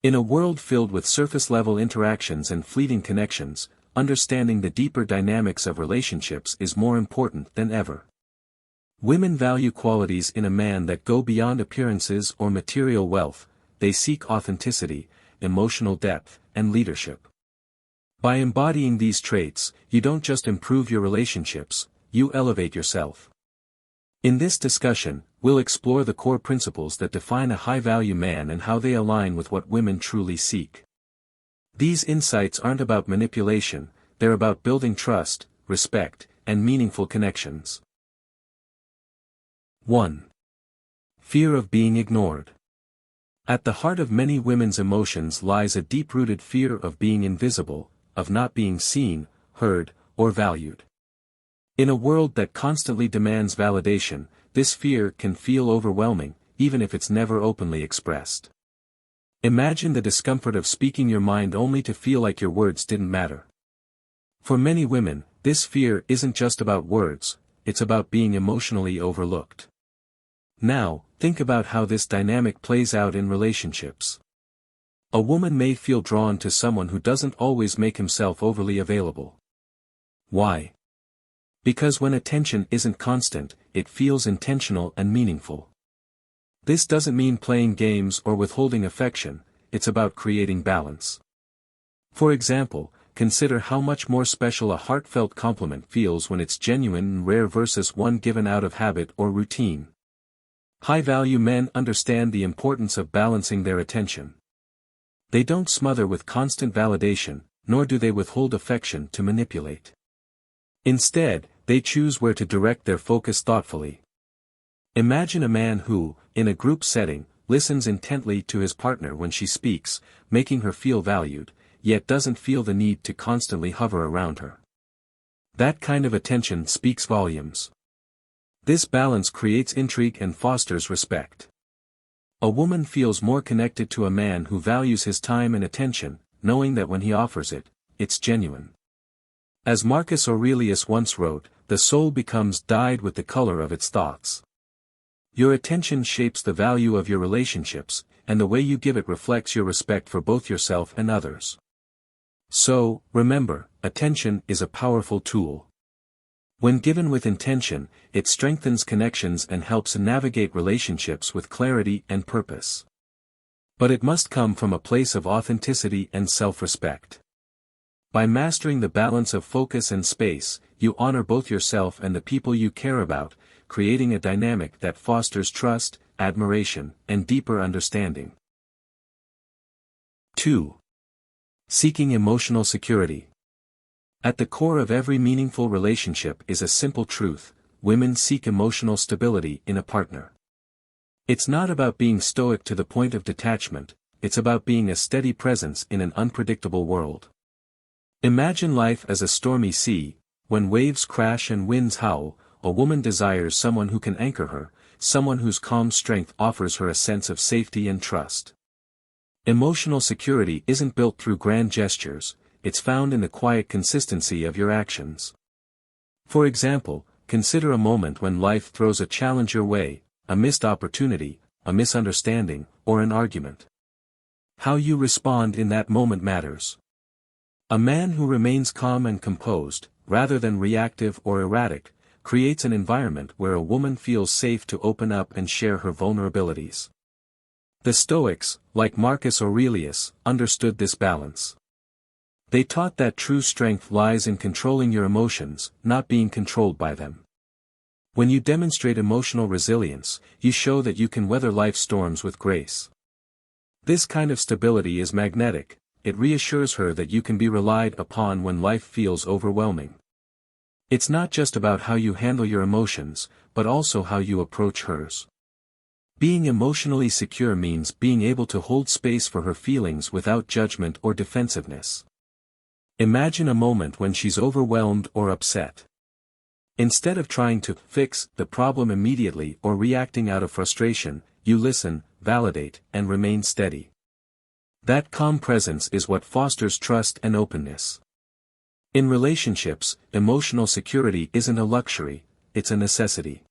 In a world filled with surface-level interactions and fleeting connections, understanding the deeper dynamics of relationships is more important than ever. Women value qualities in a man that go beyond appearances or material wealth. They seek authenticity, emotional depth, and leadership. By embodying these traits, you don't just improve your relationships, you elevate yourself. In this discussion, we'll explore the core principles that define a high-value man and how they align with what women truly seek. These insights aren't about manipulation, they're about building trust, respect, and meaningful connections. 1. Fear of being ignored. At the heart of many women's emotions lies a deep-rooted fear of being invisible, of not being seen, heard, or valued. In a world that constantly demands validation, this fear can feel overwhelming, even if it's never openly expressed. Imagine the discomfort of speaking your mind only to feel like your words didn't matter. For many women, this fear isn't just about words, it's about being emotionally overlooked. Now, think about how this dynamic plays out in relationships. A woman may feel drawn to someone who doesn't always make himself overly available. Why? Because when attention isn't constant, it feels intentional and meaningful. This doesn't mean playing games or withholding affection, it's about creating balance. For example, consider how much more special a heartfelt compliment feels when it's genuine and rare versus one given out of habit or routine. High-value men understand the importance of balancing their attention. They don't smother with constant validation, nor do they withhold affection to manipulate. Instead, they choose where to direct their focus thoughtfully. Imagine a man who, in a group setting, listens intently to his partner when she speaks, making her feel valued, yet doesn't feel the need to constantly hover around her. That kind of attention speaks volumes. This balance creates intrigue and fosters respect. A woman feels more connected to a man who values his time and attention, knowing that when he offers it, it's genuine. As Marcus Aurelius once wrote, the soul becomes dyed with the color of its thoughts. Your attention shapes the value of your relationships, and the way you give it reflects your respect for both yourself and others. So, remember, attention is a powerful tool. When given with intention, it strengthens connections and helps navigate relationships with clarity and purpose. But it must come from a place of authenticity and self-respect. By mastering the balance of focus and space, you honor both yourself and the people you care about, creating a dynamic that fosters trust, admiration, and deeper understanding. 2. Seeking emotional security. At the core of every meaningful relationship is a simple truth: women seek emotional stability in a partner. It's not about being stoic to the point of detachment, it's about being a steady presence in an unpredictable world. Imagine life as a stormy sea. When waves crash and winds howl, a woman desires someone who can anchor her, someone whose calm strength offers her a sense of safety and trust. Emotional security isn't built through grand gestures, it's found in the quiet consistency of your actions. For example, consider a moment when life throws a challenge your way, a missed opportunity, a misunderstanding, or an argument. How you respond in that moment matters. A man who remains calm and composed, rather than reactive or erratic, creates an environment where a woman feels safe to open up and share her vulnerabilities. The Stoics, like Marcus Aurelius, understood this balance. They taught that true strength lies in controlling your emotions, not being controlled by them. When you demonstrate emotional resilience, you show that you can weather life's storms with grace. This kind of stability is magnetic. It reassures her that you can be relied upon when life feels overwhelming. It's not just about how you handle your emotions, but also how you approach hers. Being emotionally secure means being able to hold space for her feelings without judgment or defensiveness. Imagine a moment when she's overwhelmed or upset. Instead of trying to fix the problem immediately or reacting out of frustration, you listen, validate, and remain steady. That calm presence is what fosters trust and openness. In relationships, emotional security isn't a luxury, it's a necessity.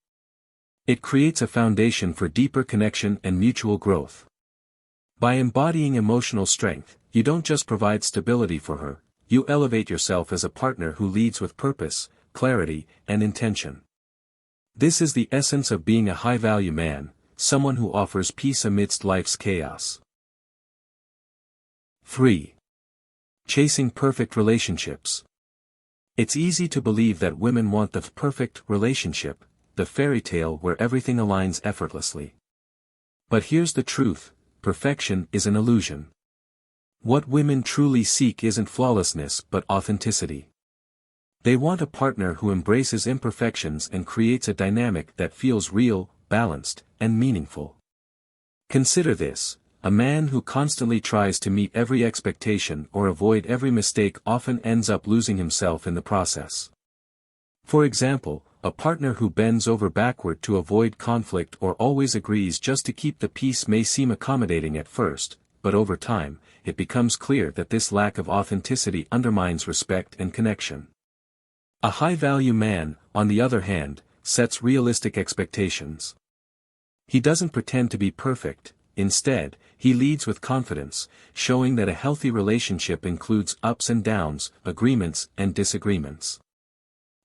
It creates a foundation for deeper connection and mutual growth. By embodying emotional strength, you don't just provide stability for her, you elevate yourself as a partner who leads with purpose, clarity, and intention. This is the essence of being a high-value man, someone who offers peace amidst life's chaos. 3. Chasing perfect relationships. It's easy to believe that women want the perfect relationship, the fairy tale where everything aligns effortlessly. But here's the truth, perfection is an illusion. What women truly seek isn't flawlessness but authenticity. They want a partner who embraces imperfections and creates a dynamic that feels real, balanced, and meaningful. Consider this: a man who constantly tries to meet every expectation or avoid every mistake often ends up losing himself in the process. For example, a partner who bends over backward to avoid conflict or always agrees just to keep the peace may seem accommodating at first, but over time, it becomes clear that this lack of authenticity undermines respect and connection. A high-value man, on the other hand, sets realistic expectations. He doesn't pretend to be perfect, instead, he leads with confidence, showing that a healthy relationship includes ups and downs, agreements and disagreements.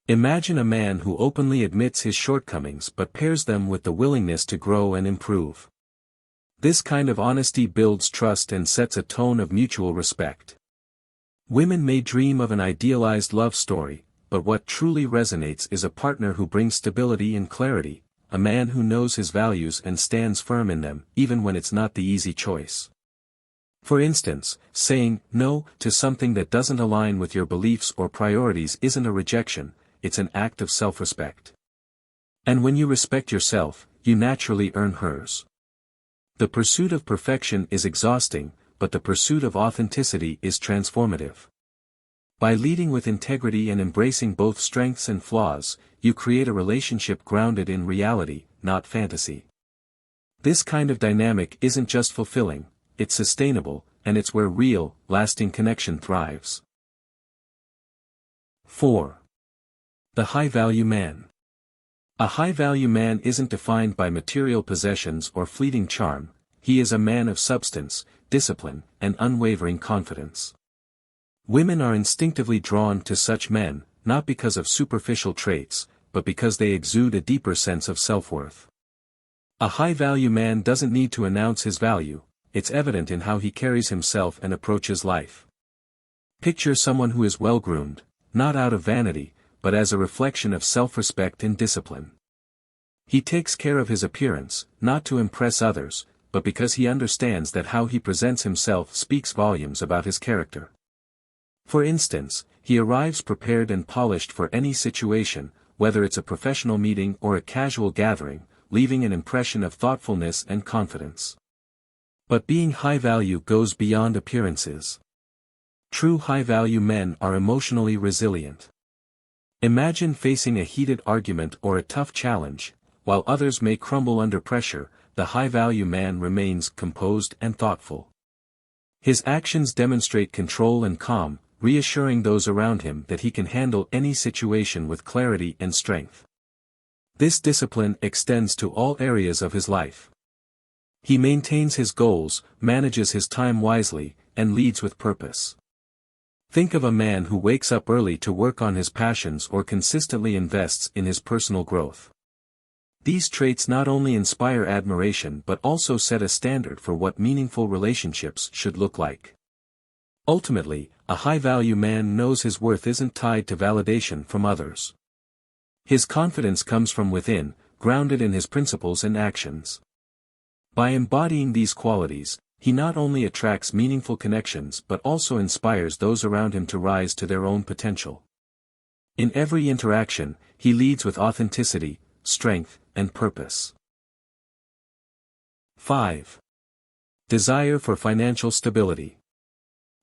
Imagine a man who openly admits his shortcomings but pairs them with the willingness to grow and improve. This kind of honesty builds trust and sets a tone of mutual respect. Women may dream of an idealized love story, but what truly resonates is a partner who brings stability and clarity, a man who knows his values and stands firm in them, even when it's not the easy choice. For instance, saying no to something that doesn't align with your beliefs or priorities isn't a rejection, it's an act of self-respect. And when you respect yourself, you naturally earn hers. The pursuit of perfection is exhausting, but the pursuit of authenticity is transformative. By leading with integrity and embracing both strengths and flaws, you create a relationship grounded in reality, not fantasy. This kind of dynamic isn't just fulfilling, it's sustainable, and it's where real, lasting connection thrives. 4. The high-value man. A high-value man isn't defined by material possessions or fleeting charm, he is a man of substance, discipline, and unwavering confidence. Women are instinctively drawn to such men, not because of superficial traits, but because they exude a deeper sense of self-worth. A high-value man doesn't need to announce his value, it's evident in how he carries himself and approaches life. Picture someone who is well-groomed, not out of vanity, but as a reflection of self-respect and discipline. He takes care of his appearance, not to impress others, but because he understands that how he presents himself speaks volumes about his character. For instance, he arrives prepared and polished for any situation, whether it's a professional meeting or a casual gathering, leaving an impression of thoughtfulness and confidence. But being high-value goes beyond appearances. True high-value men are emotionally resilient. Imagine facing a heated argument or a tough challenge. While others may crumble under pressure, the high-value man remains composed and thoughtful. His actions demonstrate control and calm, reassuring those around him that he can handle any situation with clarity and strength. This discipline extends to all areas of his life. He maintains his goals, manages his time wisely, and leads with purpose. Think of a man who wakes up early to work on his passions or consistently invests in his personal growth. These traits not only inspire admiration but also set a standard for what meaningful relationships should look like. Ultimately, a high-value man knows his worth isn't tied to validation from others. His confidence comes from within, grounded in his principles and actions. By embodying these qualities, he not only attracts meaningful connections but also inspires those around him to rise to their own potential. In every interaction, he leads with authenticity, strength, and purpose. 5. Desire for financial stability.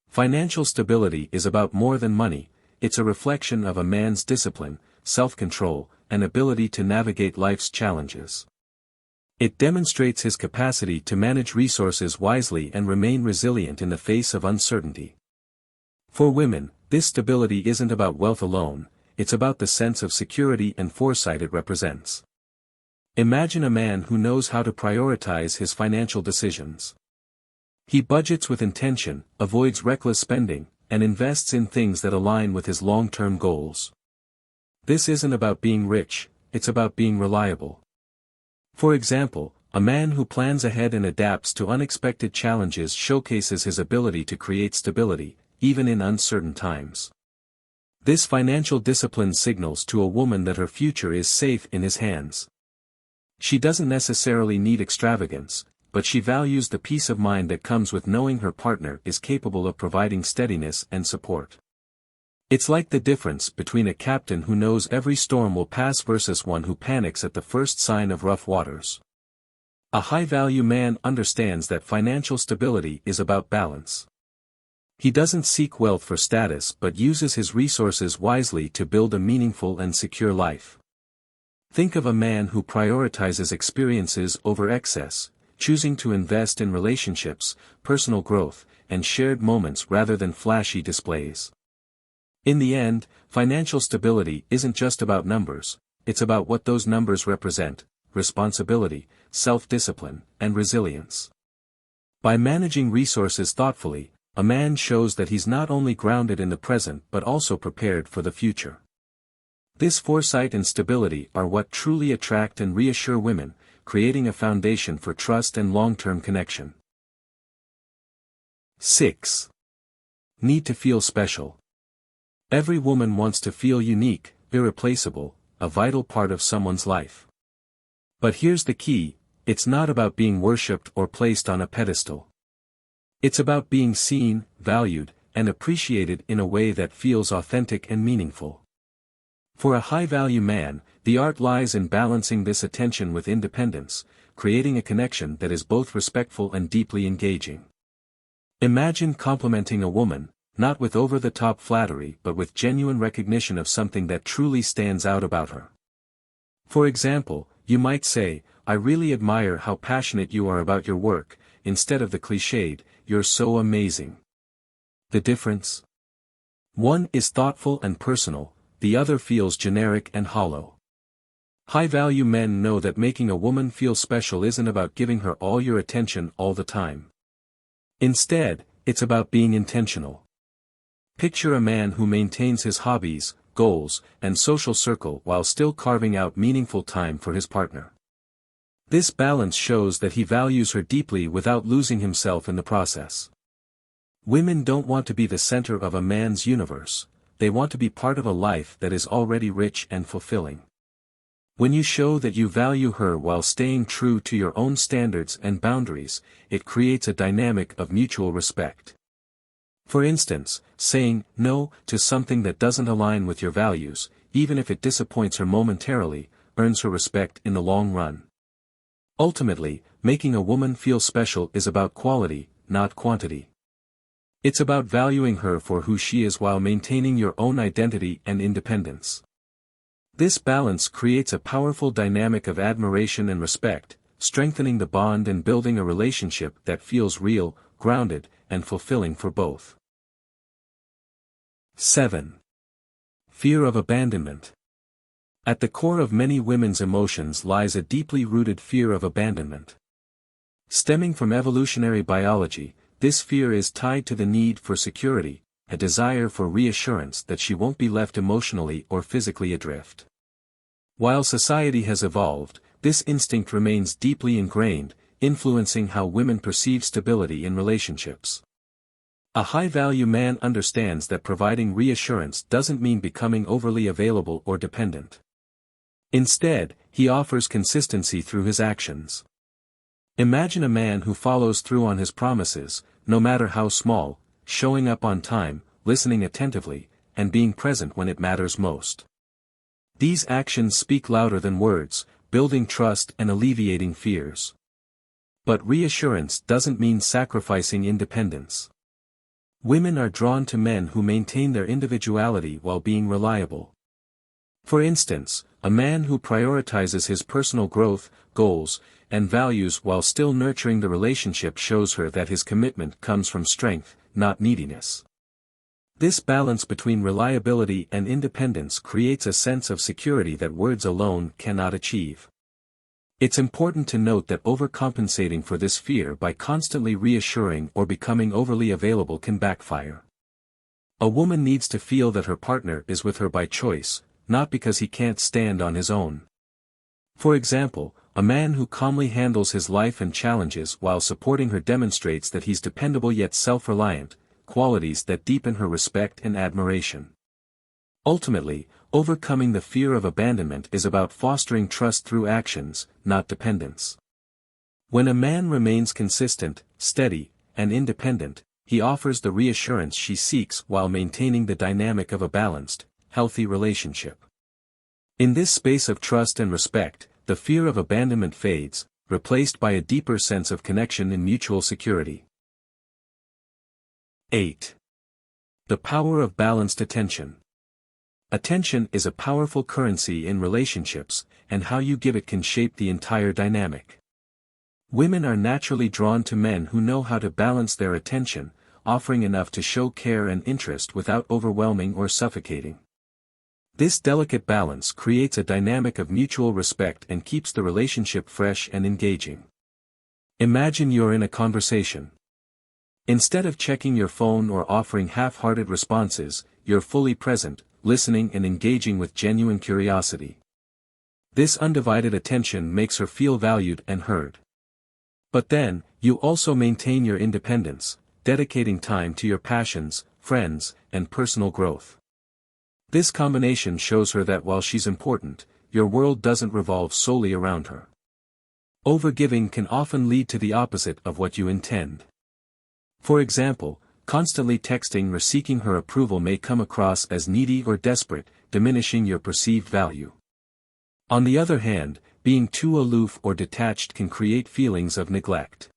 Financial stability is about more than money, it's a reflection of a man's discipline, self-control, and ability to navigate life's challenges. It demonstrates his capacity to manage resources wisely and remain resilient in the face of uncertainty. For women, this stability isn't about wealth alone, it's about the sense of security and foresight it represents. Imagine a man who knows how to prioritize his financial decisions. He budgets with intention, avoids reckless spending, and invests in things that align with his long-term goals. This isn't about being rich, it's about being reliable. For example, a man who plans ahead and adapts to unexpected challenges showcases his ability to create stability, even in uncertain times. This financial discipline signals to a woman that her future is safe in his hands. She doesn't necessarily need extravagance, but she values the peace of mind that comes with knowing her partner is capable of providing steadiness and support. It's like the difference between a captain who knows every storm will pass versus one who panics at the first sign of rough waters. A high-value man understands that financial stability is about balance. He doesn't seek wealth for status but uses his resources wisely to build a meaningful and secure life. Think of a man who prioritizes experiences over excess, choosing to invest in relationships, personal growth, and shared moments rather than flashy displays. In the end, financial stability isn't just about numbers, it's about what those numbers represent: responsibility, self-discipline, and resilience. By managing resources thoughtfully, a man shows that he's not only grounded in the present but also prepared for the future. This foresight and stability are what truly attract and reassure women, creating a foundation for trust and long-term connection. 6. Need to feel special. Every woman wants to feel unique, irreplaceable, a vital part of someone's life. But here's the key: it's not about being worshipped or placed on a pedestal. It's about being seen, valued, and appreciated in a way that feels authentic and meaningful. For a high-value man, the art lies in balancing this attention with independence, creating a connection that is both respectful and deeply engaging. Imagine complimenting a woman, not with over-the-top flattery but with genuine recognition of something that truly stands out about her. For example, you might say, "I really admire how passionate you are about your work," instead of the cliched, "You're so amazing." The difference? One is thoughtful and personal, the other feels generic and hollow. High-value men know that making a woman feel special isn't about giving her all your attention all the time. Instead, it's about being intentional. Picture a man who maintains his hobbies, goals, and social circle while still carving out meaningful time for his partner. This balance shows that he values her deeply without losing himself in the process. Women don't want to be the center of a man's universe, they want to be part of a life that is already rich and fulfilling. When you show that you value her while staying true to your own standards and boundaries, it creates a dynamic of mutual respect. For instance, saying no to something that doesn't align with your values, even if it disappoints her momentarily, earns her respect in the long run. Ultimately, making a woman feel special is about quality, not quantity. It's about valuing her for who she is while maintaining your own identity and independence. This balance creates a powerful dynamic of admiration and respect, strengthening the bond and building a relationship that feels real, grounded, and fulfilling for both. 7. Fear of abandonment. At the core of many women's emotions lies a deeply rooted fear of abandonment. Stemming from evolutionary biology, this fear is tied to the need for security, a desire for reassurance that she won't be left emotionally or physically adrift. While society has evolved, this instinct remains deeply ingrained, influencing how women perceive stability in relationships. A high-value man understands that providing reassurance doesn't mean becoming overly available or dependent. Instead, he offers consistency through his actions. Imagine a man who follows through on his promises, no matter how small, showing up on time, listening attentively, and being present when it matters most. These actions speak louder than words, building trust and alleviating fears. But reassurance doesn't mean sacrificing independence. Women are drawn to men who maintain their individuality while being reliable. For instance, a man who prioritizes his personal growth, goals, and values while still nurturing the relationship shows her that his commitment comes from strength, not neediness. This balance between reliability and independence creates a sense of security that words alone cannot achieve. It's important to note that overcompensating for this fear by constantly reassuring or becoming overly available can backfire. A woman needs to feel that her partner is with her by choice, not because he can't stand on his own. For example, a man who calmly handles his life and challenges while supporting her demonstrates that he's dependable yet self-reliant, qualities that deepen her respect and admiration. Ultimately, overcoming the fear of abandonment is about fostering trust through actions, not dependence. When a man remains consistent, steady, and independent, he offers the reassurance she seeks while maintaining the dynamic of a balanced, healthy relationship. In this space of trust and respect, the fear of abandonment fades, replaced by a deeper sense of connection and mutual security. 8. The power of balanced attention. Attention is a powerful currency in relationships, and how you give it can shape the entire dynamic. Women are naturally drawn to men who know how to balance their attention, offering enough to show care and interest without overwhelming or suffocating. This delicate balance creates a dynamic of mutual respect and keeps the relationship fresh and engaging. Imagine you're in a conversation. Instead of checking your phone or offering half-hearted responses, you're fully present, listening and engaging with genuine curiosity. This undivided attention makes her feel valued and heard. But then, you also maintain your independence, dedicating time to your passions, friends, and personal growth. This combination shows her that while she's important, your world doesn't revolve solely around her. Overgiving can often lead to the opposite of what you intend. For example, constantly texting or seeking her approval may come across as needy or desperate, diminishing your perceived value. On the other hand, being too aloof or detached can create feelings of neglect.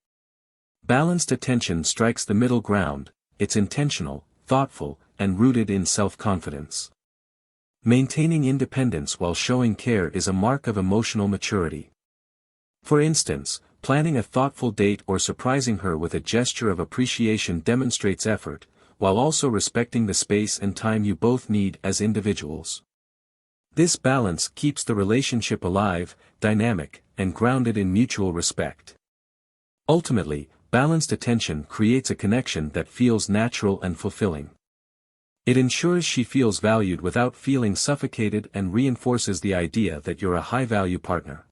Balanced attention strikes the middle ground, it's intentional, thoughtful, and rooted in self-confidence. Maintaining independence while showing care is a mark of emotional maturity. For instance, planning a thoughtful date or surprising her with a gesture of appreciation demonstrates effort, while also respecting the space and time you both need as individuals. This balance keeps the relationship alive, dynamic, and grounded in mutual respect. Ultimately, balanced attention creates a connection that feels natural and fulfilling. It ensures she feels valued without feeling suffocated and reinforces the idea that you're a high-value partner.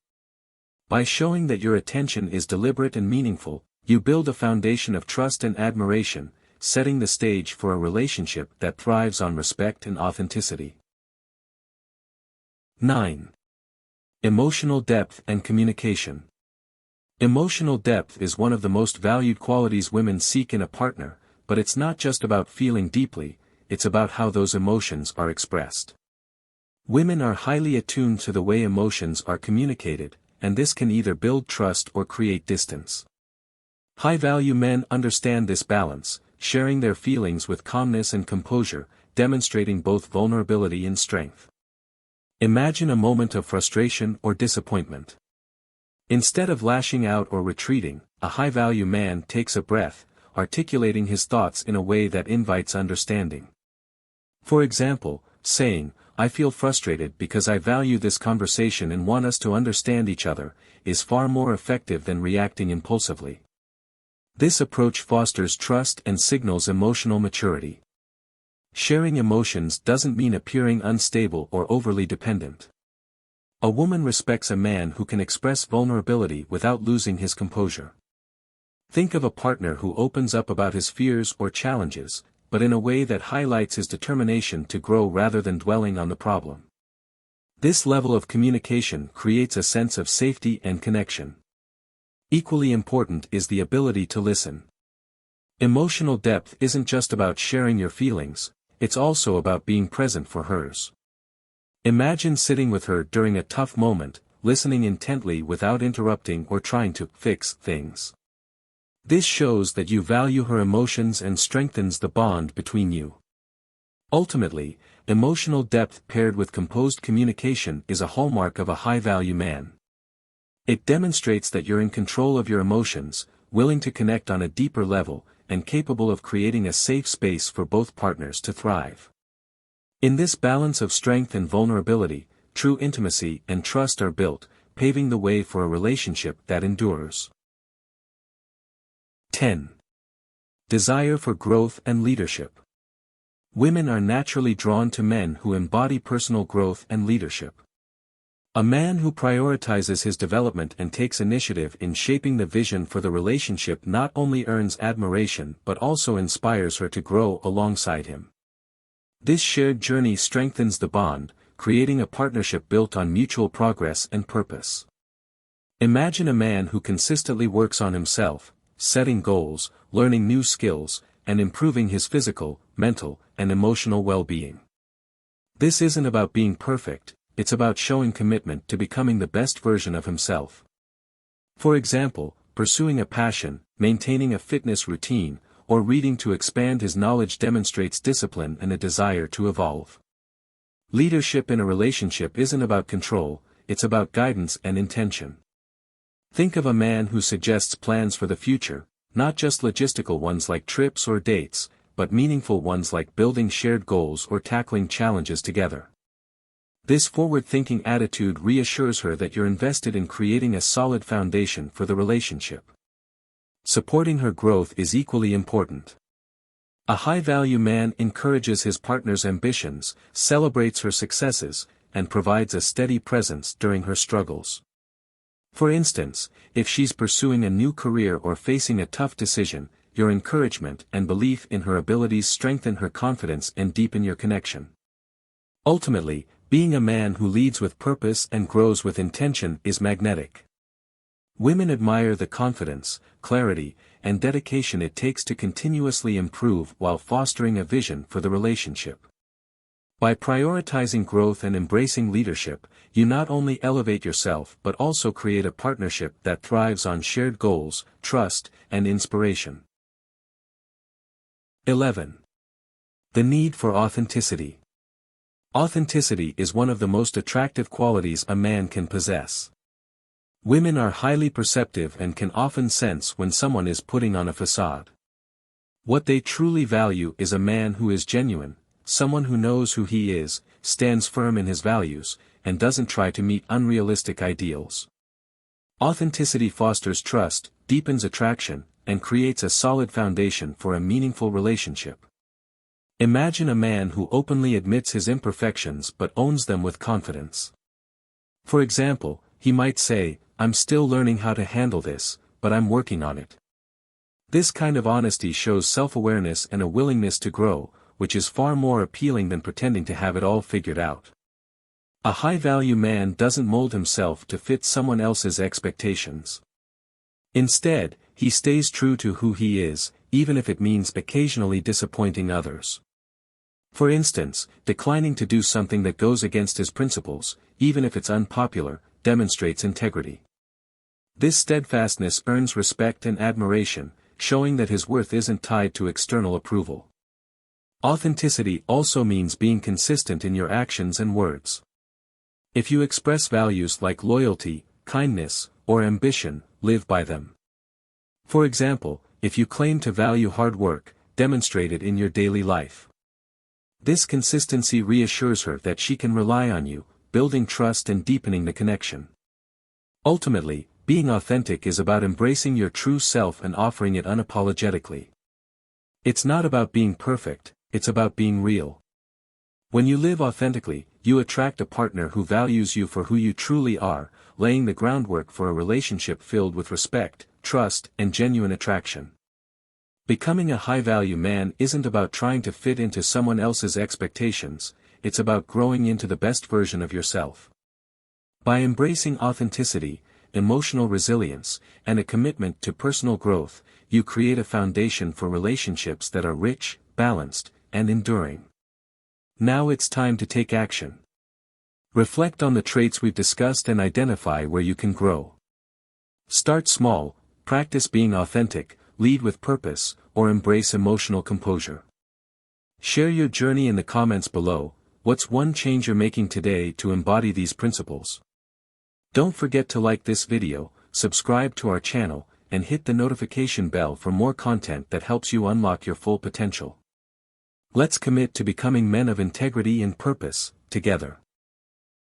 By showing that your attention is deliberate and meaningful, you build a foundation of trust and admiration, setting the stage for a relationship that thrives on respect and authenticity. 9. Emotional depth and communication. Emotional depth is one of the most valued qualities women seek in a partner, but it's not just about feeling deeply, it's about how those emotions are expressed. Women are highly attuned to the way emotions are communicated, and this can either build trust or create distance. High-value men understand this balance, sharing their feelings with calmness and composure, demonstrating both vulnerability and strength. Imagine a moment of frustration or disappointment. Instead of lashing out or retreating, a high-value man takes a breath, articulating his thoughts in a way that invites understanding. For example, saying, "I feel frustrated because I value this conversation and want us to understand each other," is far more effective than reacting impulsively. This approach fosters trust and signals emotional maturity. Sharing emotions doesn't mean appearing unstable or overly dependent. A woman respects a man who can express vulnerability without losing his composure. Think of a partner who opens up about his fears or challenges, but in a way that highlights his determination to grow rather than dwelling on the problem. This level of communication creates a sense of safety and connection. Equally important is the ability to listen. Emotional depth isn't just about sharing your feelings, it's also about being present for hers. Imagine sitting with her during a tough moment, listening intently without interrupting or trying to fix things. This shows that you value her emotions and strengthens the bond between you. Ultimately, emotional depth paired with composed communication is a hallmark of a high-value man. It demonstrates that you're in control of your emotions, willing to connect on a deeper level, and capable of creating a safe space for both partners to thrive. In this balance of strength and vulnerability, true intimacy and trust are built, paving the way for a relationship that endures. 10. Desire for growth and leadership. Women are naturally drawn to men who embody personal growth and leadership. A man who prioritizes his development and takes initiative in shaping the vision for the relationship not only earns admiration but also inspires her to grow alongside him. This shared journey strengthens the bond, creating a partnership built on mutual progress and purpose. Imagine a man who consistently works on himself, setting goals, learning new skills, and improving his physical, mental, and emotional well-being. This isn't about being perfect, it's about showing commitment to becoming the best version of himself. For example, pursuing a passion, maintaining a fitness routine, or reading to expand his knowledge demonstrates discipline and a desire to evolve. Leadership in a relationship isn't about control, it's about guidance and intention. Think of a man who suggests plans for the future, not just logistical ones like trips or dates, but meaningful ones like building shared goals or tackling challenges together. This forward-thinking attitude reassures her that you're invested in creating a solid foundation for the relationship. Supporting her growth is equally important. A high-value man encourages his partner's ambitions, celebrates her successes, and provides a steady presence during her struggles. For instance, if she's pursuing a new career or facing a tough decision, your encouragement and belief in her abilities strengthen her confidence and deepen your connection. Ultimately, being a man who leads with purpose and grows with intention is magnetic. Women admire the confidence, clarity, and dedication it takes to continuously improve while fostering a vision for the relationship. By prioritizing growth and embracing leadership, you not only elevate yourself but also create a partnership that thrives on shared goals, trust, and inspiration. 11. The need for authenticity. Authenticity is one of the most attractive qualities a man can possess. Women are highly perceptive and can often sense when someone is putting on a facade. What they truly value is a man who is genuine, someone who knows who he is, stands firm in his values, and doesn't try to meet unrealistic ideals. Authenticity fosters trust, deepens attraction, and creates a solid foundation for a meaningful relationship. Imagine a man who openly admits his imperfections but owns them with confidence. For example, he might say, "I'm still learning how to handle this, but I'm working on it." This kind of honesty shows self-awareness and a willingness to grow, which is far more appealing than pretending to have it all figured out. A high-value man doesn't mold himself to fit someone else's expectations. Instead, he stays true to who he is, even if it means occasionally disappointing others. For instance, declining to do something that goes against his principles, even if it's unpopular, demonstrates integrity. This steadfastness earns respect and admiration, showing that his worth isn't tied to external approval. Authenticity also means being consistent in your actions and words. If you express values like loyalty, kindness, or ambition, live by them. For example, if you claim to value hard work, demonstrate it in your daily life. This consistency reassures her that she can rely on you, building trust and deepening the connection. Ultimately, being authentic is about embracing your true self and offering it unapologetically. It's not about being perfect, it's about being real. When you live authentically, you attract a partner who values you for who you truly are, laying the groundwork for a relationship filled with respect, trust, and genuine attraction. Becoming a high-value man isn't about trying to fit into someone else's expectations, it's about growing into the best version of yourself. By embracing authenticity, emotional resilience, and a commitment to personal growth, you create a foundation for relationships that are rich, balanced, and enduring. Now it's time to take action. Reflect on the traits we've discussed and identify where you can grow. Start small, practice being authentic, lead with purpose, or embrace emotional composure. Share your journey in the comments below. What's one change you're making today to embody these principles? Don't forget to like this video, subscribe to our channel, and hit the notification bell for more content that helps you unlock your full potential. Let's commit to becoming men of integrity and purpose, together.